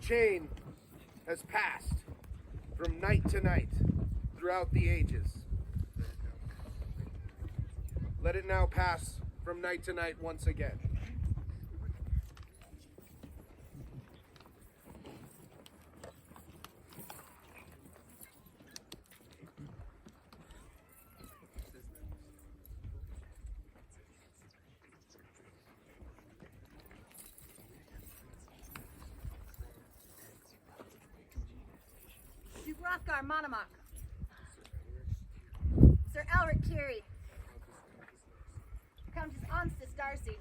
chain has passed from night to night throughout the ages. Let it now pass from night to night once again. Hrothgar Monomoch, Sir Elric Kiri, Countess Onstis Darcy,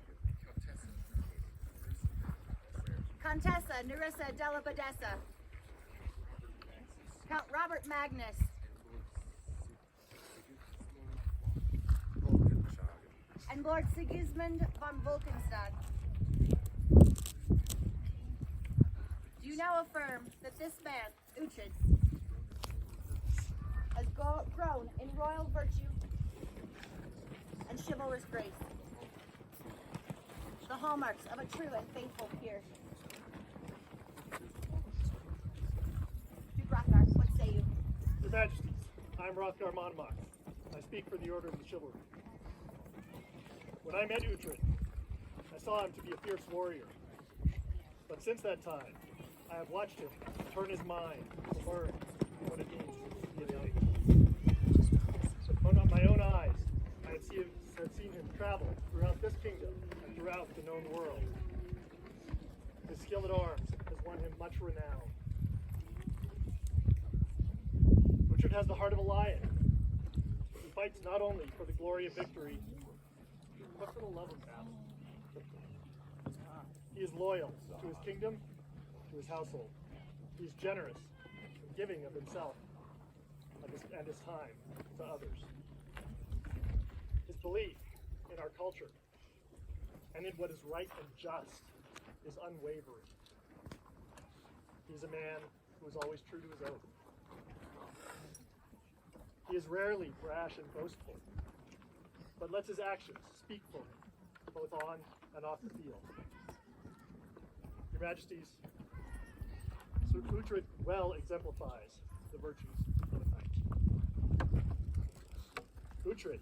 Contessa Nerissa della Badessa, Count Robert Magnus, and Lord Sigismund von Wolkenstad. Do you now affirm that this man, Uhtred, has grown in royal virtue and chivalrous grace, the hallmarks of a true and faithful peer? Duke Hrothgar, what say you? Your Majesties, I am Hrothgar Monomoch. I speak for the Order of the Chivalry. When I met Uhtred, I saw him to be a fierce warrior. But since that time, I have watched him turn his mind to learn what it means to be a knight. With my own eyes, I have seen him travel throughout this kingdom and throughout the known world. His skill at arms has won him much renown. Uhtred has the heart of a lion. He fights not only for the glory of victory, but for the love of battle. He is loyal to his kingdom, to his household. He is generous and giving of himself and his time to others. His belief in our culture and in what is right and just is unwavering. He is a man who is always true to his oath. He is rarely brash and boastful, but lets his actions speak for him, both on and off the field. Your Majesties, Sir Uhtred well exemplifies the virtues of a knight. Uhtred,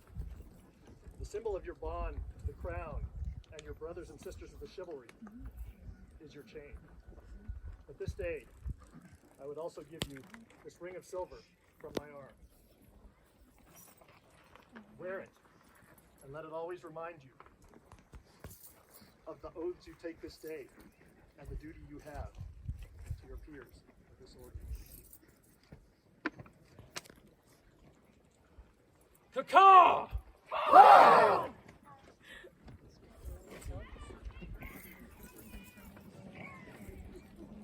the symbol of your bond to the crown and your brothers and sisters of the chivalry, is your chain. But this day, I would also give you this ring of silver from my arm. Wear it, and let it always remind you of the oaths you take this day and the duty you have to your peers of this order. Caw!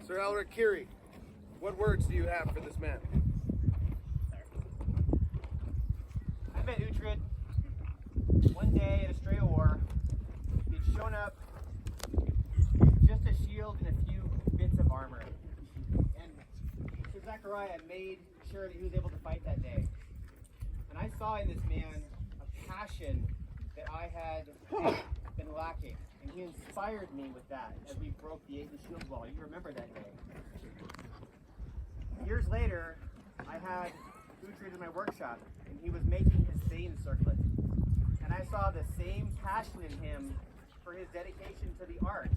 Sir Elric Kiri, what words do you have for this man? I met Uhtred one day at a stray war. He'd shown up with just a shield and a few bits of armor. And Sir Zachariah made sure that he was able to fight that day. And I saw in this man a passion that I had been lacking. And he inspired me with that as we broke the shield wall. You remember that day. Years later, I had Uhtred in my workshop, and he was making his Thane circlet. And I saw the same passion in him for his dedication to the art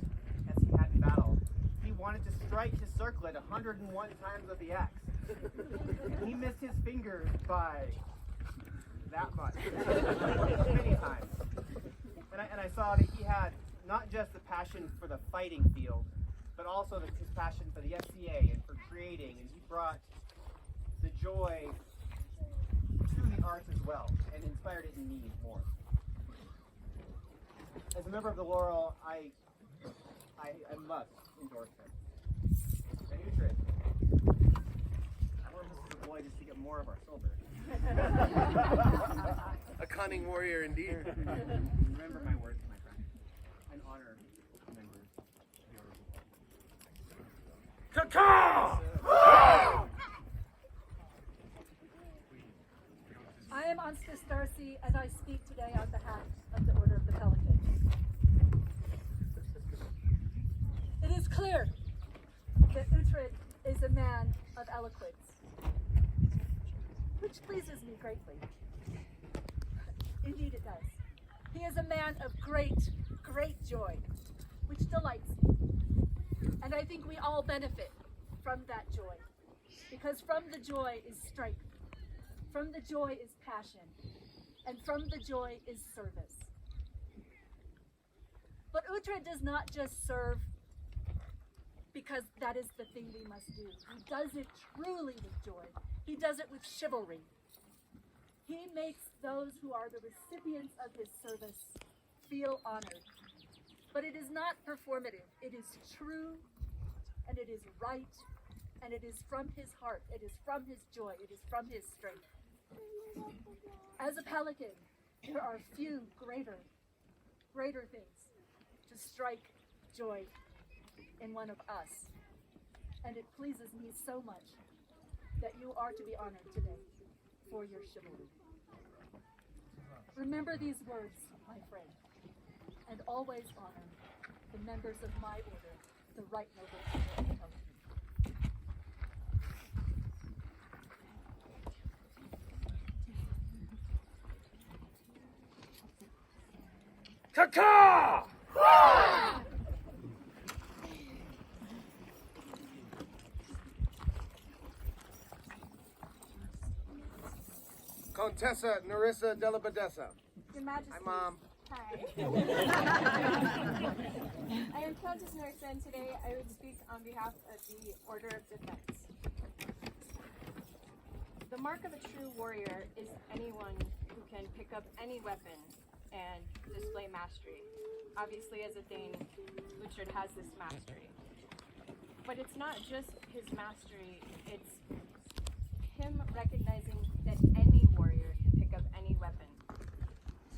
as he had in battle. He wanted to strike his circlet 101 times with the axe. And he missed his fingers by that much. Many times. And I saw that he had not just the passion for the fighting field, but also his passion for the FCA and for creating, and he brought the joy to the arts as well, and inspired it in me more. As a member of the Laurel, I must endorse him. And Uhtred, I want this as a boy just to get more of our silver. A cunning warrior indeed. Remember my words, my friend. An honor members of your Caw! I am Onstis Darcy, and I speak today on behalf of the Order of the Pelican. It is clear that Uhtred eloquence, which pleases me greatly. Indeed it does. He is a man of great, great joy, which delights me. And I think we all benefit from that joy, because from the joy is strength, from the joy is passion, and from the joy is service. But Uhtred does not just serve because that is the thing we must do. He does it truly with joy. He does it with chivalry. He makes those who are the recipients of his service feel honored. But it is not performative. It is true, and it is right, and it is from his heart. It is from his joy. It is from his strength. As a pelican, there are few greater things to strike joy in one of us. And it pleases me so much that you are to be honored today for your chivalry. Remember these words, my friend, and always honor the members of my order, the right noble order of Coenig. Caw-caw! Contessa Nerissa della Badessa. Your Majesty. Hi, Mom. Hi. I am Countess Nerissa, and today I would speak on behalf of the Order of Defense. The mark of a true warrior is anyone who can pick up any weapon and display mastery. Obviously, as a Dane, Uhtred has this mastery. But it's not just his mastery, it's him recognizing that any warrior can pick up any weapon.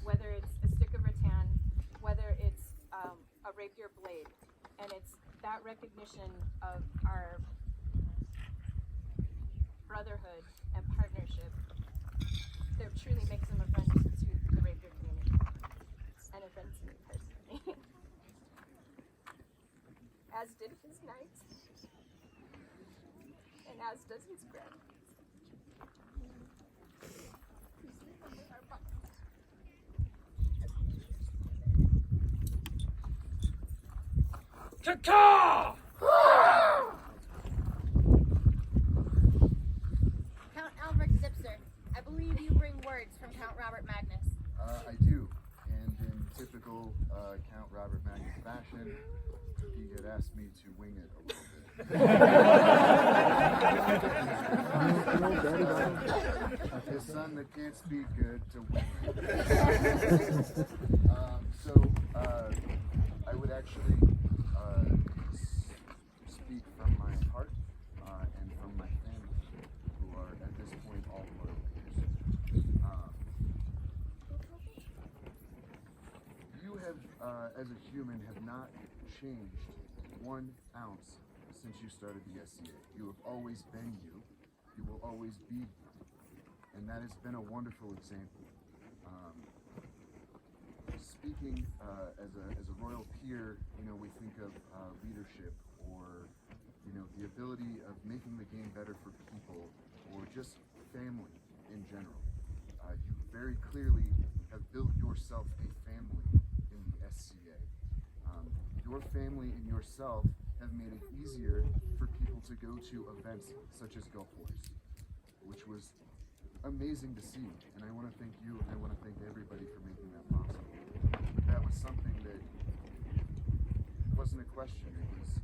Whether it's a stick of rattan, whether it's a rapier blade. And it's that recognition of our brotherhood and partnership that truly makes him a friend to the rapier community. And a friend to me personally. As did his knight. And as does his grand. Caw-caw! Count Albrecht Zipser, I believe you bring words from Count Robert Magnus. I do, and in typical Count Robert Magnus fashion, he had asked me to wing it a little bit. His son that can't speak good to wing it. I would actually speak from my heart and from my family, who are at this point all loyal peers. You have, as a human, have not changed 1 ounce since you started the SCA. You have always been you. You will always be you. And that has been a wonderful example. Speaking as a royal peer, we think of leadership or, the ability of making the game better for people or just family in general. You very clearly have built yourself a family in the SCA. Your family and yourself have made it easier for people to go to events such as Gulf Wars, which was amazing to see. And I want to thank you and I want to thank everybody for making that possible. That was something that wasn't a question. It was,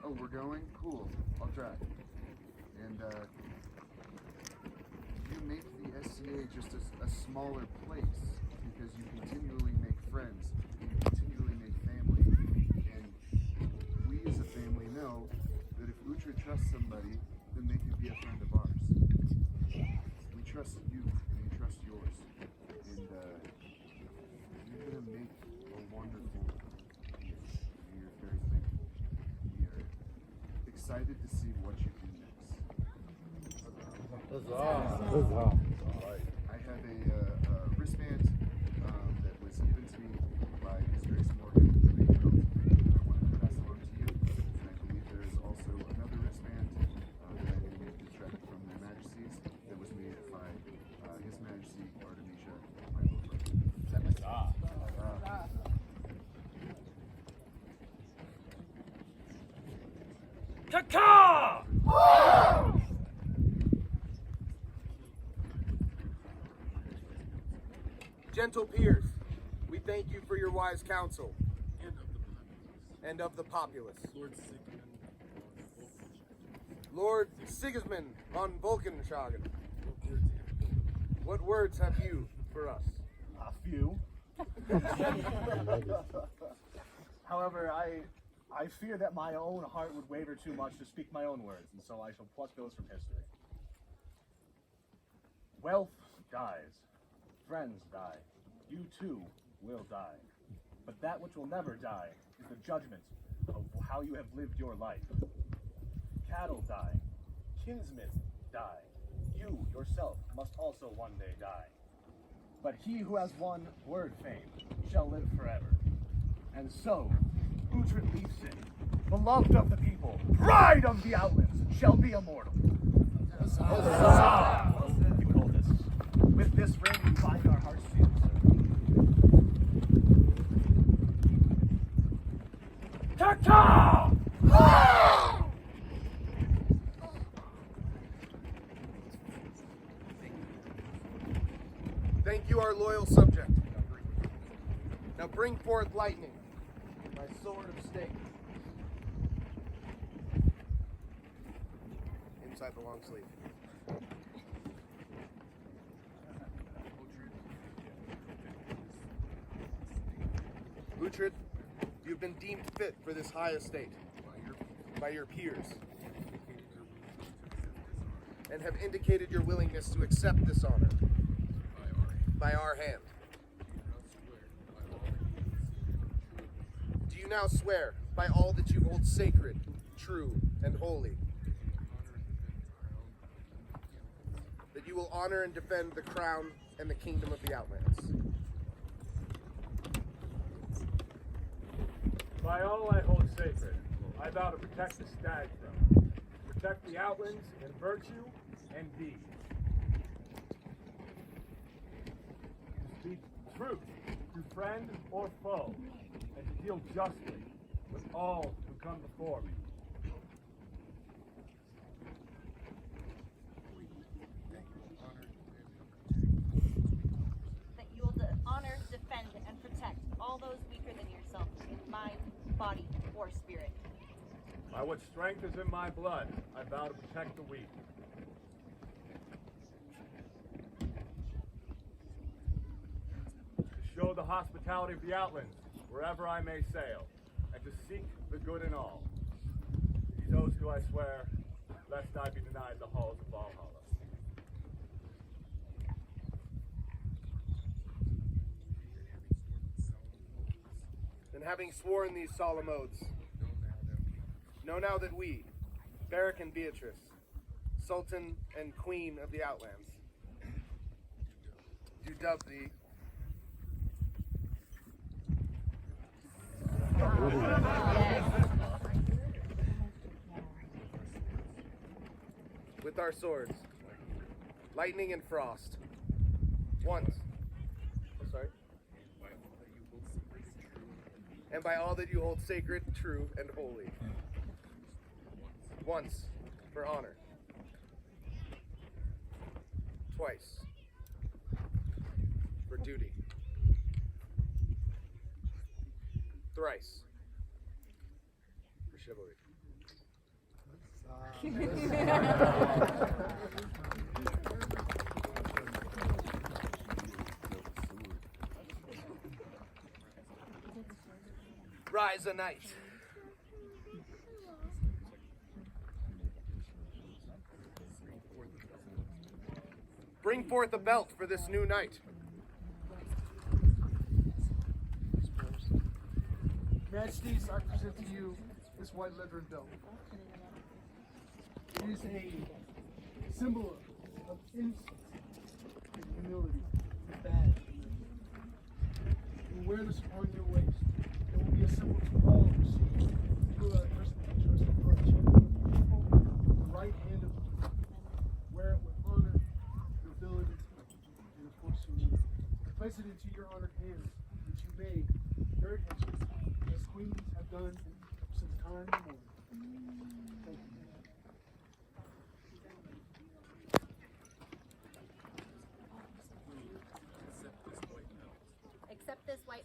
oh, we're going? Cool, I'll drive. And you make the SCA just a smaller place because you continually make friends, and you continually make family. And we as a family know that if Uhtred trusts somebody, then they can be a friend of ours. We trust you and we trust yours. And you're going to make a wonderful year. We are very thankful. We are excited to see what you do next. I have a wristband that was given to me by His Grace Morgan. I want to pass it on to you. And I believe there is also another wristband that I will need to Caw! Gentle peers, we thank you for your wise counsel. And of the populace. Lord Sigismund von Vulcanshagen, what words have you for us? A few. However, I fear that my own heart would waver too much to speak my own words, and so I shall pluck those from history. Wealth dies. Friends die. You too will die. But that which will never die is the judgment of how you have lived your life. Cattle die. Kinsmen die. You yourself must also one day die. But he who has won word fame shall live forever. And so, Uhtred Leafson, beloved of the people, pride of the Outlands, shall be immortal. Huzzah! You hold this. With this ring we bind our hearts to you, sir. Caw! Thank you, our loyal subject. Now bring forth lightning, my sword of stake. Inside the long sleeve. Uhtred, you've been deemed fit for this high estate by your peers, and have indicated your willingness to accept this honor by our hand. Do you now swear by all that you hold sacred, true, and holy, that you will honor and defend the crown and the kingdom of the Outlands? By all I hold sacred, I vow to protect the stag throne, protect the Outlands in virtue and deed. To speak truth to friend or foe, and to deal justly with all who come before me. That you will honor, defend, and protect all those weaker than yourself in mind, body, or spirit. By what strength is in my blood, I vow to protect the weak. To show the hospitality of the Outlands wherever I may sail, and to seek the good in all. These oaths do I swear, lest I be denied the halls of Valhalla. And having sworn these solemn oaths, know now that we, Beric and Beatrice, Sultan and Queen of the Outlands, do dub thee with our swords, lightning and frost, once, sorry, and by all that you hold sacred, true, and holy, once for honor, twice for duty, thrice for chivalry. Rise a knight. Bring forth a belt for this new knight. Majesties, I present to you this white leathern belt. It is a symbol of innocence and humility, a badge. You will wear this upon your waist. It will be a symbol to all who see you are a person of interest and are a champion of the people, the right hand of the people. Wear it with honor, nobility, and of course humility. Place it into your honored hands, that you may bear it henceforth, as queens have done since time immemorial. Thank you.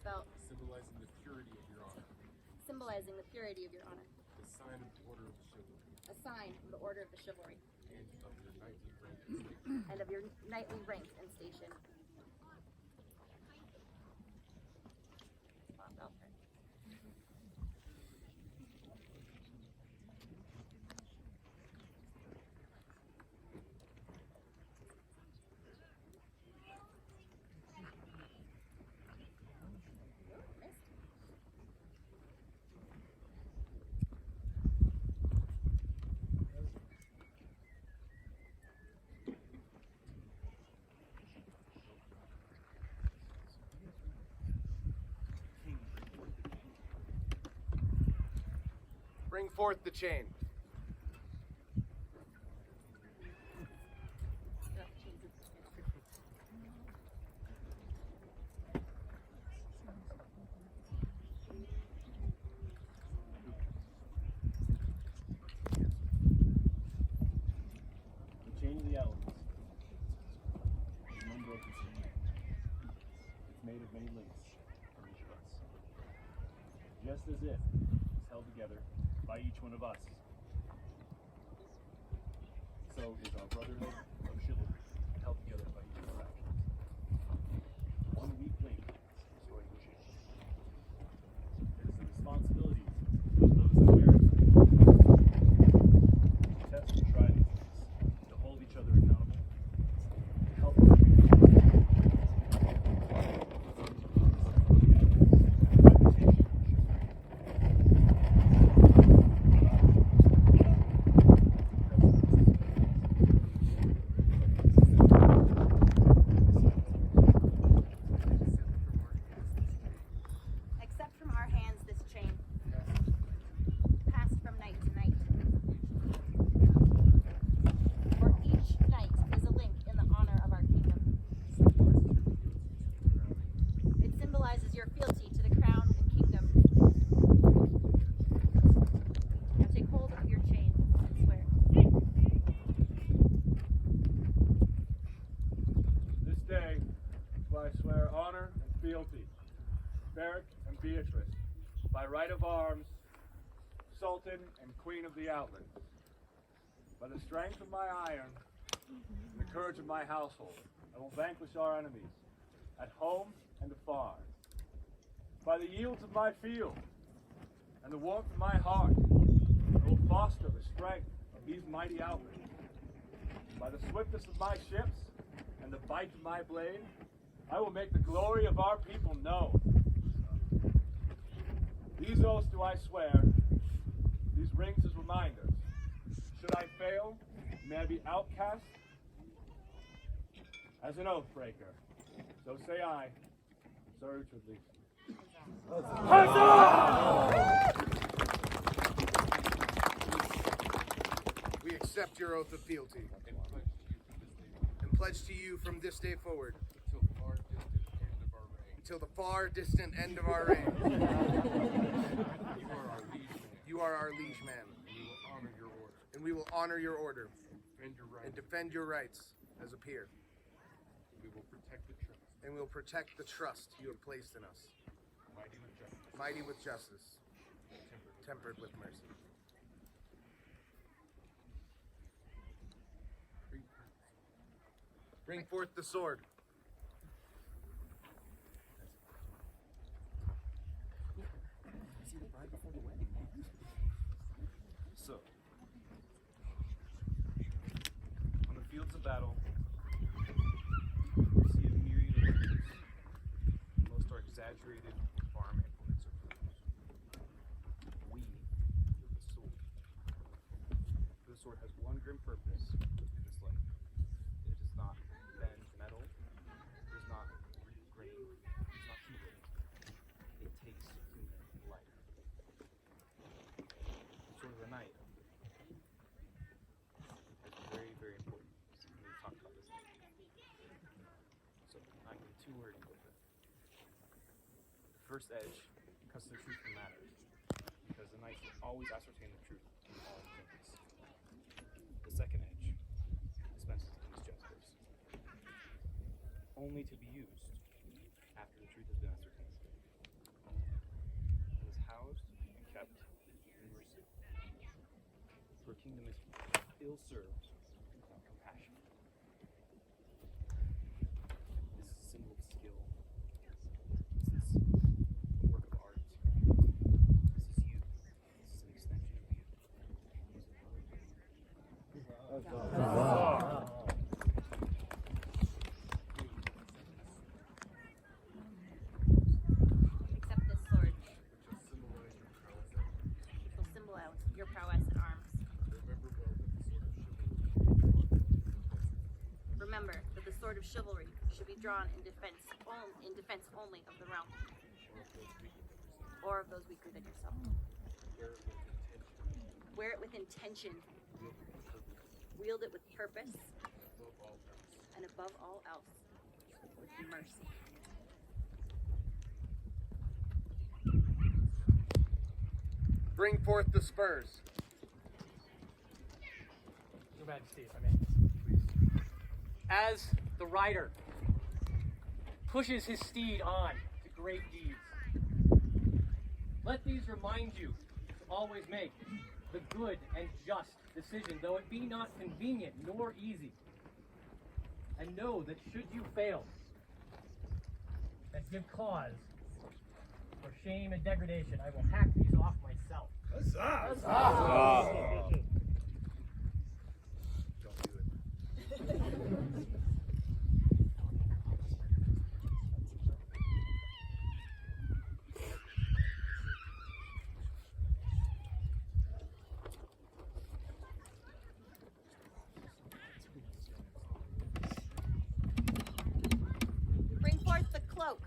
belt, symbolizing the purity of your honor, symbolizing the purity of your honor, the sign of the order of the chivalry, a sign of the order of the chivalry, and of your knightly rank and station. and of your knightly rank and station. Bring forth the chain. The chain of the Outlands is an unbroken chain. It's made of many links from each of us. Just as if it's held together by each one of us, so is our brotherhood of chivalry held together by each of our actions. One weak link restoring the chain. It is the responsibility of those that wear it to test and try these things, to hold each other accountable, to help us Accept from our hands this chain, passed from knight to knight. For each knight is a link in the honor of our kingdom. It symbolizes your fealty to the crown and kingdom. Now take hold of your chain and swear. This day do I swear honor and fealty, Beric and Beatrice, by right of arms, Sultan and Queen of the Outlands. By the strength of my iron and the courage of my household, I will vanquish our enemies, at home and afar. By the yields of my field and the warmth of my heart, I will foster the strength of these mighty Outlands. By the swiftness of my ships and the bite of my blade, I will make the glory of our people known. These oaths do I swear, these rings as reminders. Should I fail, may I be outcast as an oath breaker. So say I, Sir Uhtred. We accept your oath of fealty and pledge to you from this day forward until the far distant end of our reign. You are our liege man. And we will honor your order. And defend your rights as a peer. We will protect the trust. And we will protect the trust you have placed in us. Mighty with justice. Tempered with mercy. Bring forth the sword. So, on the fields of battle, we see a myriad of tools. Most are exaggerated farm implements or tools. We, with the sword. For the sword has one grim purpose in this life. It does not bend metal, it does not grain, it does not heat it. It takes human life. The sword of the knight is very, very important. We talked about this later. So I'm not getting too wordy with it. The first edge cuts the truth from matter, because the knight will always ascertain the truth in all things. The second edge dispenses against justice, only to be used after the truth has been ascertained. kingdom is ill served without compassion. This is a symbol of skill. This is a work of art. This is you. This is an extension of you. Accept this sword, which will symbolize your prowess in arms. Remember that the sword of chivalry should be drawn in defense only of the realm, or of those weaker than yourself. Wear it with intention. Wield it with purpose. And above all else, with mercy. Bring forth the spurs. Your Majesty, if I may. As the rider pushes his steed on to great deeds, let these remind you to always make the good and just decision, though it be not convenient nor easy. And know that should you fail, and give cause for shame and degradation, I will hack these off myself. Bring forth the cloak.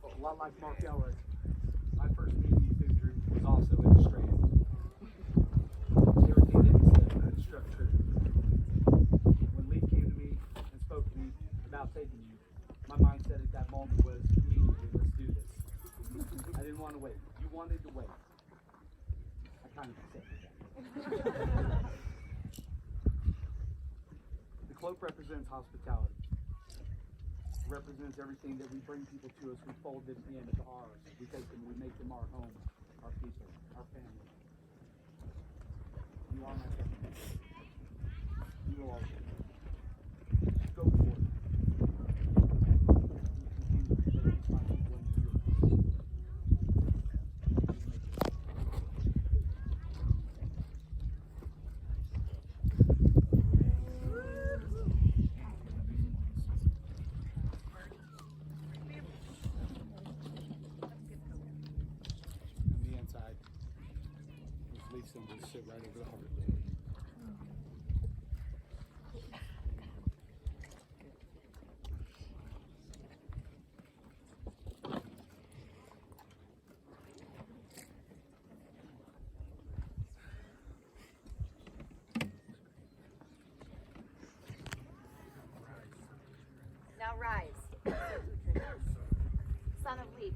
A lot like Mark Ellis, my first meeting with Andrew was also in the Strand. Everything that he said struck true. When Lee came to me and spoke to me about taking you, my mindset at that moment was immediately, let's do this. I didn't want to wait. You wanted to wait. I kind of accepted that. The cloak represents hospitality. Represents everything that we bring people to us. We fold them into ours. We take them, we make them our home, our people, our family. You are my family. You will always be. Go for it. You continue to make these my people into yours. On the inside, those leaf symbols sit right over the heart. Now rise, son of Leaf.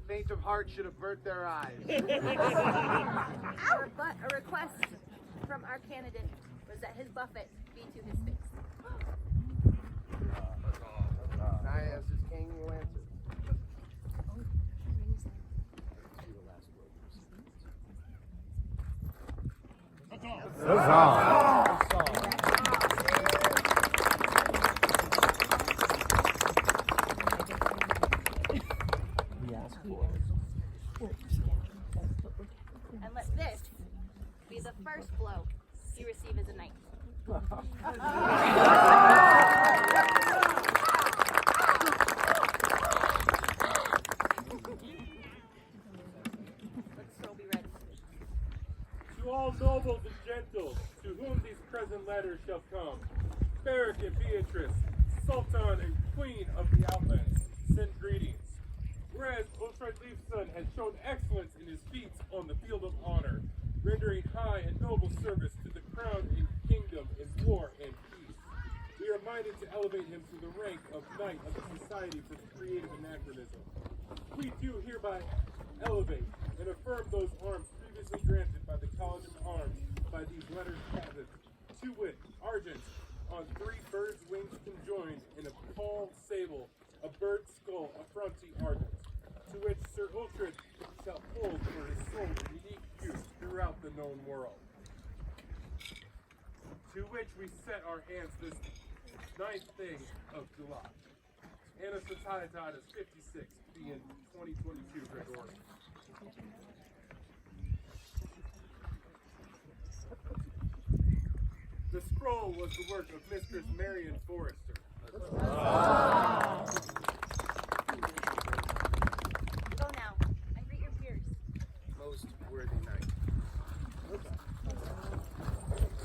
Faint of heart should avert their eyes. But a request from our candidate was that his buffet be to his face. I, as his king, will answer. And let this be the first blow you receive as a knight. Let scroll be read. To all nobles and gentles, to whom these present letters shall come, Beric and Beatrice, Sultan and Queen of the Outlands, send greetings. Whereas Ulfred Leifson has shown excellence in his feats on the field of honor, rendering high and noble service to the crown and kingdom in war and peace. minded to elevate him to the rank of Knight of the Society for Creative Anachronism. We do hereby elevate and affirm those arms previously granted by the College of Arms by these lettered captains, to wit, Argent, on 3 birds' wings conjoined in a pall sable, a bird's skull, affronti Argent, to which Sir Uhtred shall hold for his sole unique use throughout the known world. To which we set our hands this 9th day of July. Anna Satietas 56, being 2022 Gregorian. The scroll was the work of Mistress Marion Forrester. Go now and greet your peers. Most worthy knight.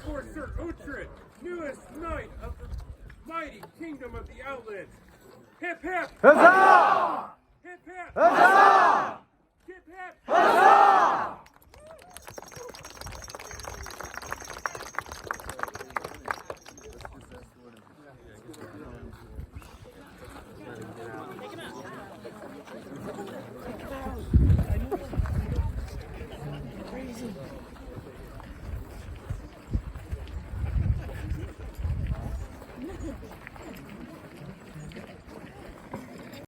For Sir Uhtred, newest knight of the mighty kingdom of the Outlands. Hip hip! Huzzah! Hip hip! Huzzah!